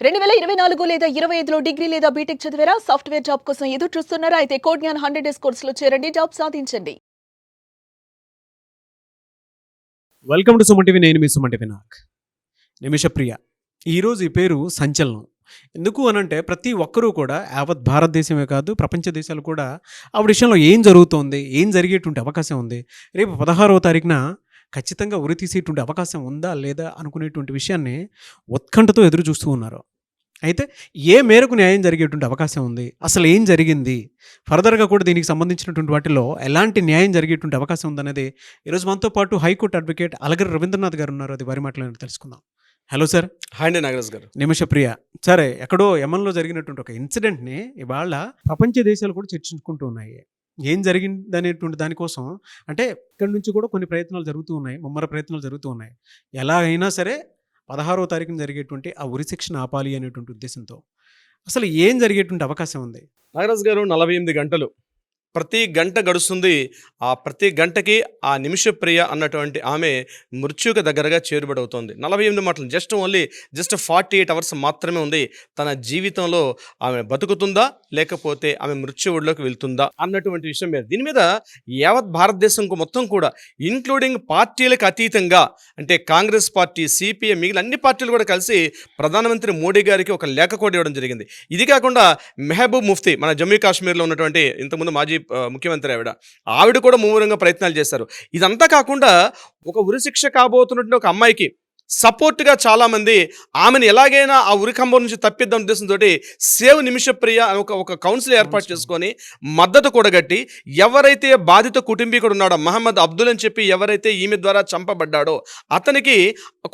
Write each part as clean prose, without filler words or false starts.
2024 లేదా 25లో డిగ్రీ లేదా బీటెక్ చదివారా? సాఫ్ట్‌వేర్ జాబ్ కోసం ఎదురు చూస్తున్నారా? అయితే కోడ్ జ్ఞాన్ 100 డేస్ కోర్సులో చేరండి. జాబ్ సాధించండి. Welcome to Suman TV. నేను మీ సుమన్ టీవీ నిమిషప్రియ. ఈరోజు ఈ పేరు సంచలనం. ఎందుకు అనంటే ప్రతి ఒక్కరూ కూడా యావత్ భారతదేశమే కాదు ప్రపంచ దేశాలు కూడా ఆ విషయంలో ఏం జరుగుతోంది, ఏం జరిగేటువంటి అవకాశం ఉంది, రేపు 16వ తారీఖున ఖచ్చితంగా ఉరి తీసేటువంటి అవకాశం ఉందా లేదా అనుకునేటువంటి విషయాన్ని ఉత్కంఠతో ఎదురు చూస్తూ ఉన్నారు. అయితే ఏ మేరకు న్యాయం జరిగేటువంటి అవకాశం ఉంది, అసలు ఏం జరిగింది, ఫర్దర్గా కూడా దీనికి సంబంధించినటువంటి వాటిలో ఎలాంటి న్యాయం జరిగేటువంటి అవకాశం ఉందనేది ఈరోజు మనతో పాటు హైకోర్టు అడ్వకేట్ అలగరి రవీంద్రనాథ్ గారు ఉన్నారు. అది వారి మాటలను తెలుసుకుందాం. Hello sir. హాయ్ అండి నాగరాజ్ గారు. నిమిషప్రియ. సరే, ఎక్కడో యమన్లో జరిగినటువంటి ఒక ఇన్సిడెంట్ని ఇవాళ ప్రపంచ దేశాలు కూడా చర్చించుకుంటూ ఉన్నాయి. ఏం జరిగిందనేటువంటి దానికోసం అంటే ఇక్కడి నుంచి కూడా కొన్ని ప్రయత్నాలు జరుగుతూ ఉన్నాయి, ముమ్మర ప్రయత్నాలు జరుగుతూ ఉన్నాయి. ఎలా అయినా సరే 16వ తారీఖున జరిగేటువంటి ఆ ఉరి శిక్షను ఆపాలి అనేటువంటి ఉద్దేశంతో అసలు ఏం జరిగేటువంటి అవకాశం ఉంది? నాగరాజ్ గారు, 48 గంటలు ప్రతి గంట గడుస్తుంది. ఆ ప్రతి గంటకి ఆ నిమిషప్రియ అన్నటువంటి ఆమె మృత్యుకు దగ్గరగా చేరుబడవుతోంది. 48 మాటలు జస్ట్ 48 అవర్స్ మాత్రమే ఉంది. తన జీవితంలో ఆమె బతుకుతుందా లేకపోతే ఆమె మృత్యువుడిలోకి వెళ్తుందా అన్నటువంటి విషయం మీద, దీని మీద యావత్ భారతదేశం మొత్తం కూడా ఇంక్లూడింగ్ పార్టీలకు అతీతంగా, అంటే కాంగ్రెస్ పార్టీ, సిపిఎం, మిగిలిన అన్ని పార్టీలు కూడా కలిసి ప్రధానమంత్రి మోడీ గారికి ఒక లేఖ కూడా ఇవ్వడం జరిగింది. ఇది కాకుండా మెహబూబ్ ముఫ్తీ, మన జమ్మూ కాశ్మీర్లో ఉన్నటువంటి ఇంతకుముందు మాజీ ముఖ్యమంత్రి ఆవిడ కూడా ముమ్మరంగా ప్రయత్నాలు చేశారు. ఇదంతా కాకుండా ఒక ఉరిశిక్ష కాబోతున్నటువంటి ఒక అమ్మాయికి సపోర్ట్గా చాలామంది ఆమెను ఎలాగైనా ఆ ఉరికంబం నుంచి తప్పిద్దాం ఉద్దేశంతో సేవ్ నిమిషప్రియ ఒక కౌన్సిల్ ఏర్పాటు చేసుకొని మద్దతు కూడగట్టి, ఎవరైతే బాధిత కుటుంబీకుడు ఉన్నాడో మహమ్మద్ అబ్దుల్ అని చెప్పి ఎవరైతే ఈమె ద్వారా చంపబడ్డాడో అతనికి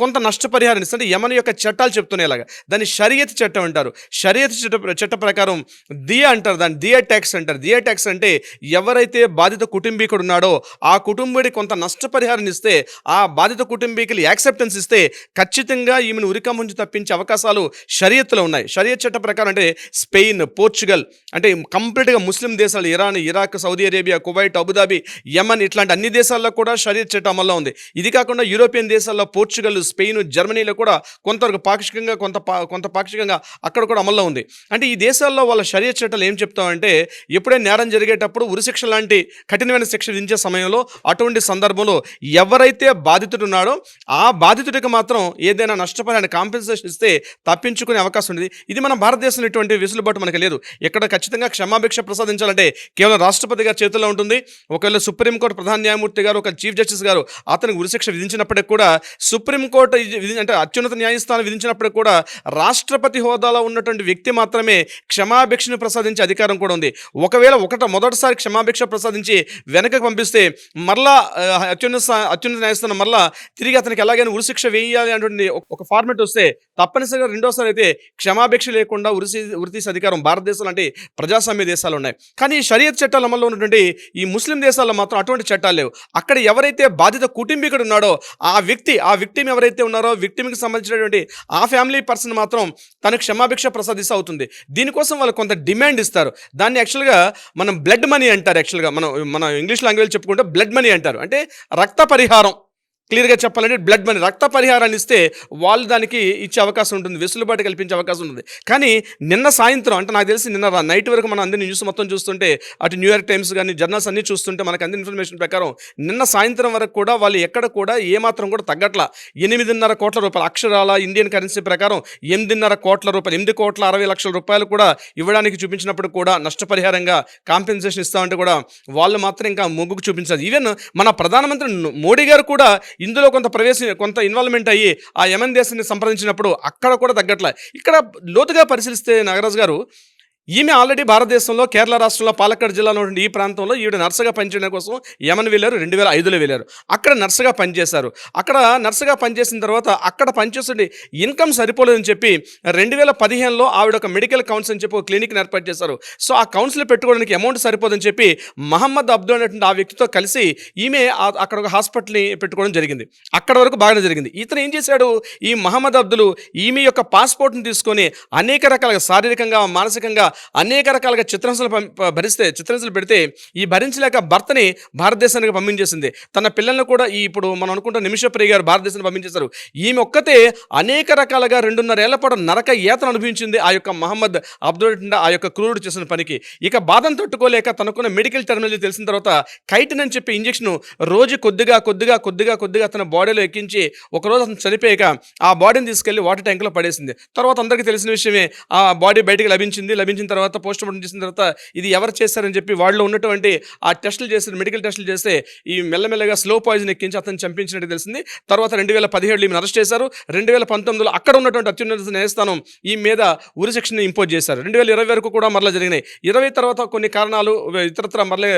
కొంత నష్టపరిహారం ఇస్తే, యమన్ యొక్క చట్టాలు చెప్తున్నాయిలాగా దాన్ని షరియత్ చట్టం అంటారు. షరియత్ చట్ట ప్రకారం దియా అంటారు, దాన్ని దియా ట్యాక్స్ అంటారు. దియా ట్యాక్స్ అంటే ఎవరైతే బాధిత కుటుంబీకుడు ఉన్నాడో ఆ కుటుంబుడికి కొంత నష్టపరిహారం ఇస్తే, ఆ బాధిత కుటుంబీకులు యాక్సెప్టెన్స్ ఇస్తే ఖచ్చితంగా ఈమెను ఉరికం నుంచి తప్పించే అవకాశాలు షరియత్తులో ఉన్నాయి. షరియత్ చట్ట ప్రకారం అంటే స్పెయిన్, పోర్చుగల్, అంటే కంప్లీట్గా ముస్లిం దేశాలు, Iran, Iraq, Saudi Arabia, Kuwait, Abu Dhabi, Yemen, ఇట్లాంటి అన్ని దేశాల్లో కూడా షరియత్ చట్టం అమల్లో ఉంది. ఇది కాకుండా యూరోపియన్ దేశాల్లో పోర్చుగల్, స్పెయిన్, జర్మనీలో కూడా కొంతవరకు పాక్షికంగా కొంత పాక్షికంగా అక్కడ కూడా అమల్లో ఉంది. అంటే ఈ దేశాల్లో వాళ్ళ షరియత్ చట్టాలు ఏం చెప్తామంటే, ఎప్పుడైనా నేరం జరిగేటప్పుడు ఉరిశిక్ష లాంటి కఠినమైన శిక్ష విధించే సమయంలో అటువంటి సందర్భంలో ఎవరైతే బాధితుడు ఉన్నాడో ఆ బాధితుడికి మాత్రం ఏదైనా నష్టపరిహారం కాంపెన్సేషన్ ఇస్తే తప్పించుకునే అవకాశం ఉంది. ఇది మన భారతదేశంలో ఇటువంటి వెసులుబాటు మనకి లేదు. ఇక్కడ ఖచ్చితంగా క్షమాభిక్ష ప్రసాదించాలంటే కేవలం రాష్ట్రపతి గారి చేతుల్లో ఉంటుంది. ఒకవేళ సుప్రీంకోర్టు ప్రధాన న్యాయమూర్తి గారు, ఒక చీఫ్ జస్టిస్ గారు అతనికి ఉరిశిక్ష విధించినప్పటికి కూడా, సుప్రీంకోర్టు అంటే అత్యున్నత న్యాయస్థానం విధించినప్పటికి కూడా రాష్ట్రపతి హోదాలో ఉన్నటువంటి వ్యక్తి మాత్రమే క్షమాభిక్షను ప్రసాదించే అధికారం కూడా ఉంది. ఒకవేళ మొదటిసారి క్షమాభిక్ష ప్రసాదించి వెనకకు పంపిస్తే మరలా అత్యున్నత న్యాయస్థానం మరలా తిరిగి అతనికి ఎలాగైనా ఉరిశిక్ష వేయాలి అనేటువంటి ఒక ఫార్మెట్ వస్తే తప్పనిసరిగా రెండోసారి అయితే క్షమాభిక్ష లేకుండా ఉరితీసే అధికారం భారతదేశంలో అంటే ప్రజాస్వామ్య దేశాలు ఉన్నాయి. కానీ షరియత్ చట్టాల అమల్లో ఉన్నటువంటి ఈ ముస్లిం దేశాల్లో మాత్రం అటువంటి చట్టాలు లేవు. అక్కడ ఎవరైతే బాధిత కుటుంబీకుడు ఉన్నాడో ఆ విక్టిమ్ ఎవరైతే ఉన్నారో విక్టిమ్కి సంబంధించినటువంటి ఆ ఫ్యామిలీ పర్సన్ మాత్రం తనకు క్షమాభిక్ష ప్రసాదిస్తే అవుతుంది. దీనికోసం వాళ్ళు కొంత డిమాండ్ ఇస్తారు. దాన్ని యాక్చువల్గా మనం బ్లడ్ మనీ అంటారు. యాక్చువల్గా మన ఇంగ్లీష్ లాంగ్వేజ్ చెప్పుకుంటే బ్లడ్ మనీ అంటారు. అంటే రక్త పరిహారం. క్లియర్గా చెప్పాలంటే బ్లడ్ మనీ, రక్త పరిహారాన్ని ఇస్తే వాళ్ళు దానికి ఇచ్చే అవకాశం ఉంటుంది, వెసులుబాటు కల్పించే అవకాశం ఉంటుంది. కానీ నిన్న సాయంత్రం, అంటే నాకు తెలిసి నిన్న నైట్ వరకు మనం అందరి న్యూస్ మొత్తం చూస్తుంటే, అటు న్యూయార్క్ టైమ్స్ కానీ జర్నల్స్ అన్నీ చూస్తుంటే మనకు అందిన ఇన్ఫర్మేషన్ ప్రకారం నిన్న సాయంత్రం వరకు కూడా వాళ్ళు ఎక్కడ కూడా ఏమాత్రం కూడా తగ్గట్లా 8.5 కోట్ల రూపాయలు అక్షరాల ఇండియన్ కరెన్సీ ప్రకారం 8.5 కోట్ల రూపాయలు, 8,60,00,000 రూపాయలు కూడా ఇవ్వడానికి చూపించినప్పుడు కూడా నష్టపరిహారంగా కాంపెన్సేషన్ ఇస్తామంటే కూడా వాళ్ళు మాత్రం ఇంకా మొగ్గుకు చూపించారు. ఈవెన్ మన ప్రధానమంత్రి మోడీ గారు కూడా ఇందులో కొంత ఇన్వాల్వ్మెంట్ అయ్యి ఆ యమన్ దేశాన్ని సంప్రదించినప్పుడు అక్కడ కూడా తగ్గట్లే. ఇక్కడ లోతుగా పరిశీలిస్తే నాగరాజు గారు, ఈమె ఆల్రెడీ భారతదేశంలో కేరళ రాష్ట్రంలో పాలక్కాడ్ జిల్లాలో ఉండే ఈ ప్రాంతంలో ఈవిడ నర్సుగా పనిచేయడం కోసం యమన్ వెళ్ళారు. 2005లో వెళ్ళారు. అక్కడ నర్సుగా పనిచేశారు. అక్కడ నర్సుగా పనిచేసిన తర్వాత అక్కడ పనిచేస్తుండే ఇన్కమ్ సరిపోలేదని చెప్పి 2015లో ఆవిడ ఒక మెడికల్ కౌన్సిల్ అని చెప్పి ఒక క్లినిక్ని ఏర్పాటు చేశారు. సో ఆ కౌన్సిల్ పెట్టుకోవడానికి అమౌంట్ సరిపోదని చెప్పి మహమ్మద్ అబ్దుల్ అనేటువంటి ఆ వ్యక్తితో కలిసి ఈమె అక్కడ ఒక హాస్పిటల్ని పెట్టుకోవడం జరిగింది. అక్కడ వరకు బాగానే జరిగింది. ఇతను ఏం చేశాడు, ఈ మహమ్మద్ అబ్దుల్ ఈమె యొక్క పాస్పోర్ట్ని తీసుకొని అనేక రకాలుగా శారీరకంగా, మానసికంగా అనేక రకాలుగా చిత్రహింసలు పెడితే ఈ భరించలేక భర్తని భారతదేశానికి పంపించేసింది. తన పిల్లల్ని కూడా ఇప్పుడు మనం అనుకుంటున్న నిమిషప్రియ గారు భారతదేశానికి పంపించేశారు. ఈమె ఒక్కతే అనేక రకాలుగా 2.5 ఏళ్ల పాటు నరక యాతన అనుభవించింది ఆ యొక్క మహమ్మద్ అబ్దుల్ ఆ యొక్క క్రూరుడు చేసిన పనికి. ఇక బాధను తట్టుకోలేక తనకున్న మెడికల్ టెర్మినాలజీ తెలిసిన తర్వాత కైటిన్ అని చెప్పి ఇంజెక్షన్ రోజు కొద్దిగా తన బాడీలో ఎక్కించి ఒకరోజు అతను చనిపోయాక ఆ బాడీని తీసుకెళ్లి వాటర్ ట్యాంక్లో పడేసింది. తర్వాత అందరికీ తెలిసిన విషయమే, ఆ బాడీ బయటికి లభించిన తర్వాత పోస్ట్ మార్టం చేసిన తర్వాత ఇది ఎవరు చేశారని చెప్పి వాళ్ళు ఉన్నటువంటి ఆ టెస్టులు చేసి మెడికల్ టెస్టులు చేస్తే ఈ మెల్లమెల్లగా స్లో పాయిజన్ ఎక్కించి అతను చంపించినట్టు తెలిసింది. తర్వాత 2017 ఈమెను అరెస్ట్ చేశారు. 2019లో అక్కడ ఉన్నటువంటి అత్యున్నత న్యాయస్థానం ఈ మీద ఉరిశిక్షను ఇంపోజ్ చేశారు. 2020 వరకు కూడా మరలా జరిగినాయి. 20 తర్వాత కొన్ని కారణాలు ఇతరత్ర మరలే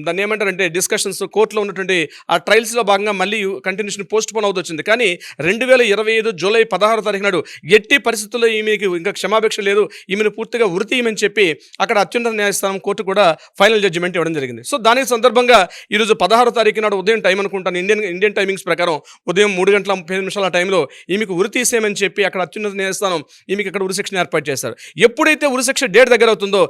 దాన్ని ఏమంటారంటే డిస్కషన్స్ కోర్టులో ఉన్నటువంటి ఆ ట్రయల్స్లో భాగంగా మళ్ళీ కంటిన్యూషన్ పోస్ట్ పోన్ అవుతూ వచ్చింది. కానీ 2025 జూలై 16 తారీఖు నాడు ఎట్టి పరిస్థితుల్లో ఈమెకి ఇంకా క్షమాభిక్ష లేదు, ఈమెను పూర్తిగా ఉరి తీయమని చెప్పి అక్కడ అత్యున్నత న్యాయస్థానం కోర్టు కూడా ఫైనల్ జడ్జిమెంట్ ఇవ్వడం జరిగింది. సో దానికి సందర్భంగా ఈరోజు 16 తారీఖు నాడు ఉదయం టైం అనుకుంటాను, ఇండియన్ టైమింగ్స్ ప్రకారం ఉదయం 3:35 టైంలో ఈమెకు ఉరి తీసేయమని చెప్పి అక్కడ అత్యున్నత న్యాయస్థానం ఈమెకి అక్కడ ఉరిశిక్షను ఏర్పాటు చేశారు. ఎప్పుడైతే ఉరిశిక్ష డేట్ దగ్గర అవుతుందో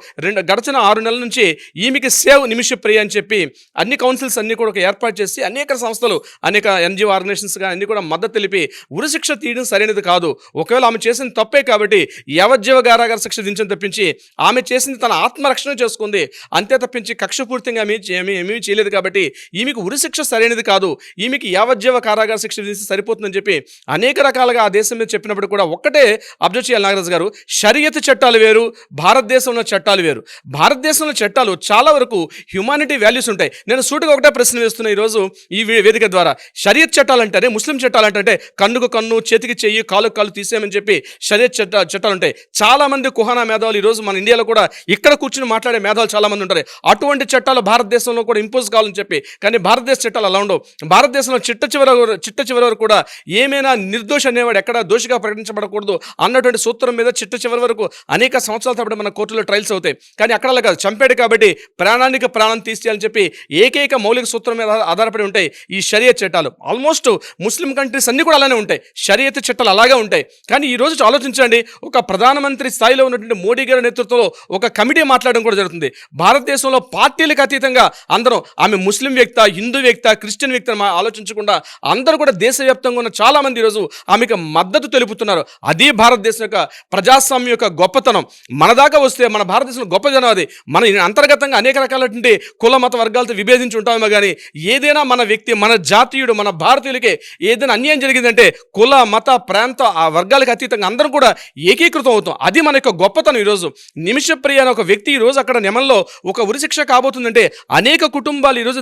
గడిచిన 6 నెలల నుంచి ఈమెకి సేవ్ నిమిషప్రియ అని చెప్పి అన్ని కౌన్సిల్స్ అన్ని కూడా ఏర్పాటు చేసి అనేక సంస్థలు అనేక ఎన్జిఓ ఆర్గనైజేషన్స్గా అన్ని కూడా మద్దతు తెలిపి ఉరిశిక్ష తీయడం సరైనది కాదు, ఒకవేళ ఆమె చేసిన తప్పే కాబట్టి యావజ్జీవ కారాగార శిక్ష విధించని తప్పించి ఆమె చేసింది తన ఆత్మరక్షణ చేసుకుంది అంతే తప్పించి కక్షపూర్తిగా ఏమీ చేయలేదు కాబట్టి ఈమెకు ఉరిశిక్ష సరైనది కాదు, ఈమెకి యావజ్జీవ కారాగార శిక్ష విధిస్తే సరిపోతుందని చెప్పి అనేక రకాలుగా ఆ దేశం మీద చెప్పినప్పుడు కూడా ఒక్కటే అబ్జర్వ్ చేయాలి నాగరాజు గారు, షరియత్ చట్టాలు వేరు, భారతదేశంలో చట్టాలు వేరు. భారతదేశంలో చట్టాలు చాలా వరకు హ్యుమానిటీ వాల్యూస్ ఉంటాయి. నేను సూటిగా ఒకటే ప్రశ్న వేస్తున్నా ఈరోజు ఈ వేదిక ద్వారా. షరియత్ చట్టాలు అంటేనే ముస్లిం చట్టాలు అంటే కన్నుకు కన్ను, చేతికి చెయ్యి, కాలుకు కాలు తీసేయమని చెప్పి షరియత్ చట్టాలు ఉంటాయి. చాలా మంది కుహానా మేధావులు ఈరోజు మన ఇండియాలో కూడా ఇక్కడ కూర్చుని మాట్లాడే మేధావులు చాలా మంది ఉంటారు. అటువంటి చట్టాలు భారతదేశంలో కూడా ఇంపోజ్ కావాలని చెప్పి, కానీ భారతదేశ చట్టాలు అలా ఉండవు. భారతదేశంలో చిట్ట చివరి వరకు కూడా ఏమైనా నిర్దోషి అనేవాడు ఎక్కడ దోషిగా ప్రకటించబడకూడదు అన్నటువంటి సూత్రం మీద చిట్ట చివరి వరకు అనేక సంవత్సరాల తరబడి మన కోర్టులో ట్రయల్స్ అవుతాయి. కానీ అక్కడ అలా కాదు, చంపాడు కాబట్టి ప్రాణానికి ప్రాణం తీసేయాలని చెప్పి ఏకైక మౌలిక సూత్రం మీద ఆధారపడి ఉంటాయి ఈ షరియత్ చట్టాలు. ఆల్మోస్ట్ ముస్లిం కంట్రీస్ అన్ని కూడా అలానే ఉంటాయి, షరియత్ చట్టాలు అలాగే ఉంటాయి. కానీ ఈ రోజు ఆలోచించండి, ఒక ప్రధానమంత్రి స్థాయిలో ఉన్నటువంటి మోడీ గారి నేతృత్వంలో ఒక కమిటీ మాట్లాడడం కూడా జరుగుతుంది. భారతదేశంలో పార్టీలకు అతీతంగా అందరం ఆమె ముస్లిం వ్యక్త, హిందూ వ్యక్త, క్రిస్టియన్ వ్యక్తి అని ఆలోచించకుండా అందరూ కూడా దేశవ్యాప్తంగా ఉన్న చాలా మంది ఈరోజు ఆమెకు మద్దతు తెలుపుతున్నారు. అది భారతదేశం యొక్క ప్రజాస్వామ్యం యొక్క గొప్పతనం. మన దాకా వస్తే మన భారతదేశంలో గొప్పదనం అది. మన అంతర్గతంగా అనేక రకాలైనటువంటి కుల మత వర్గాలతో విభేదించి ఉంటామేమో కానీ ఏదైనా మన వ్యక్తి, మన జాతీయుడు, మన భారతీయులకే ఏదైనా అన్యాయం జరిగిందంటే కుల మత ప్రాంత ఆ వర్గాలకు అతీతంగా అందరం కూడా ఏకీకృతం అవుతాం. అది మన యొక్క గొప్పతనం. ఈరోజు నిమిషప్రియ అనే ఒక వ్యక్తి ఈరోజు అక్కడ నెమల్లో ఒక ఉరిశిక్ష కాబోతుందంటే అనేక కుటుంబాలు ఈరోజు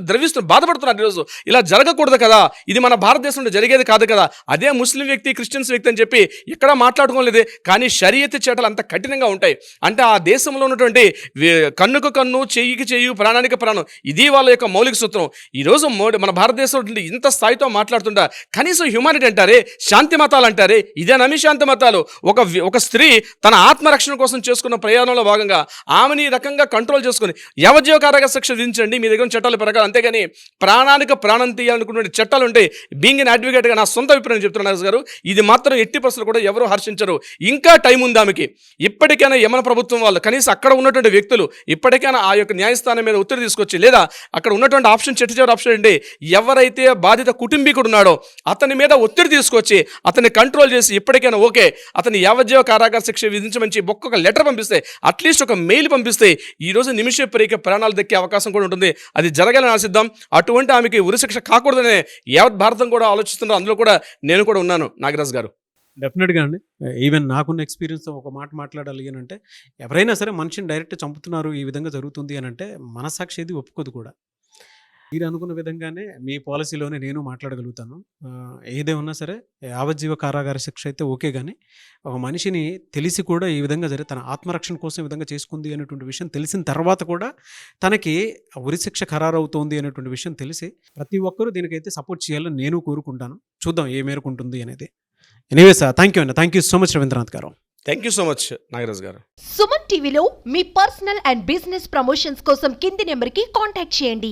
బాధపడుతున్నారు. ఈరోజు ఇలా జరగకూడదు కదా, ఇది మన భారతదేశంలో జరిగేది కాదు కదా. అదే ముస్లిం వ్యక్తి, క్రిస్టియన్స్ వ్యక్తి అని చెప్పి ఇక్కడ మాట్లాడుకోలేదే. కానీ షరియత్ చట్టాలు అంత కఠినంగా ఉంటాయి. అంటే ఆ దేశంలో ఉన్నటువంటి కన్నుకు కన్ను, చెయ్యికి చెయ్యి, ప్రాణానికి ప్రాణం, ఇది వాళ్ళ యొక్క మౌలిక సూత్రం. ఈరోజు మన భారతదేశంలో ఇంత స్థాయితో మాట్లాడుతుంటా కనీసం హ్యూమానిటీ అంటారే, శాంతి మతాలు అంటారే, ఇదేనమి శాంతి మతాలు. ఒక స్త్రీ తన ఆత్మరక్షణ కోసం చేసుకున్న ప్రయాణంలో భాగంగా ఆమెని ఈ రకంగా కంట్రోల్ చేసుకుని యావజ్జీవ కారాగార శిక్ష విధించండి మీ దగ్గర చట్టాలు ప్రకారం, అంతేగాని ప్రాణానికి ప్రాణం తీయాలనుకునే చట్టాలు ఉంటాయి. బీయింగ్ ఎన్ అడ్వకేట్గా నా సొంత అభిప్రాయం చెప్తున్నాను గారు, ఇది మాత్రం ఎట్టి పరిస్థితులు కూడా ఎవరు హర్షించరు. ఇంకా టైం ఉంది ఆమెకి. ఇప్పటికైనా యమన ప్రభుత్వం వాళ్ళు కనీసం అక్కడ ఉన్నటువంటి వ్యక్తులు ఇప్పటికైనా ఆ యొక్క న్యాయస్థానం మీద ఒత్తిడి తీసుకొచ్చి, లేదా అక్కడ ఉన్నటువంటి ఆప్షన్ చివరి ఆప్షన్ ఏంటి, ఎవరైతే బాధిత కుటుంబీకుడు ఉన్నాడో అతని మీద ఒత్తిడి తీసుకొచ్చి అతన్ని కంట్రోల్ చేసి ఇప్పటికైనా ఓకే అతని యావజ్జీవ కారాగార శిక్ష విధించమని ఒక్కొక్క లెటర్ పంపిస్తే, అట్లీస్ట్ ఒక మెయిల్ పంపిస్తే ఈరోజు నిమిషప్రియకి ప్రాణాలు దక్కే అవకాశం కూడా ఉంటుంది. అది జరగాలని ఆశిద్దాం. అటువంటి ఆమెకి ఉరిశిక్ష కాకూడదనే యావత్ భారతం కూడా ఆలోచిస్తున్నారు. అందులో కూడా నేను కూడా ఉన్నాను నాగరాజ్ గారు. డెఫినెట్గా అండి. ఈవెన్ నాకున్న ఎక్స్పీరియన్స్తో ఒక మాట మాట్లాడాలి అని అంటే, ఎవరైనా సరే మనిషిని డైరెక్ట్ చంపుతున్నారు, ఈ విధంగా జరుగుతుంది అని అంటే మనసాక్షి ఏది ఒప్పుకోదు కూడా. మీరు అనుకున్న విధంగానే మీ పాలసీలోనే నేను మాట్లాడగలుగుతాను. ఏదేమన్నా సరే యావజ్జీవ కారాగార శిక్ష అయితే ఓకే, కానీ ఒక మనిషిని తెలిసి కూడా ఈ విధంగా జరిగి తన ఆత్మరక్షణ కోసం ఈ విధంగా చేసుకుంది అనేటువంటి విషయం తెలిసిన తర్వాత కూడా తనకి ఉరిశిక్ష ఖరారవుతోంది అనేటువంటి విషయం తెలిసి ప్రతి ఒక్కరూ దీనికైతే సపోర్ట్ చేయాలని నేను కోరుకుంటాను. చూద్దాం ఏ మేరకు ఉంటుంది అనేది. ఎనీవేస్ థ్యాంక్ యూ అండి. Thank you so much Ravindranath గారు. Thank you so much Nagaraj గారు. సుమన్ టీవీలో మీ పర్సనల్ అండ్ బిజినెస్ ప్రమోషన్స్ కోసం కింది నెంబర్కి కాంటాక్ట్ చేయండి.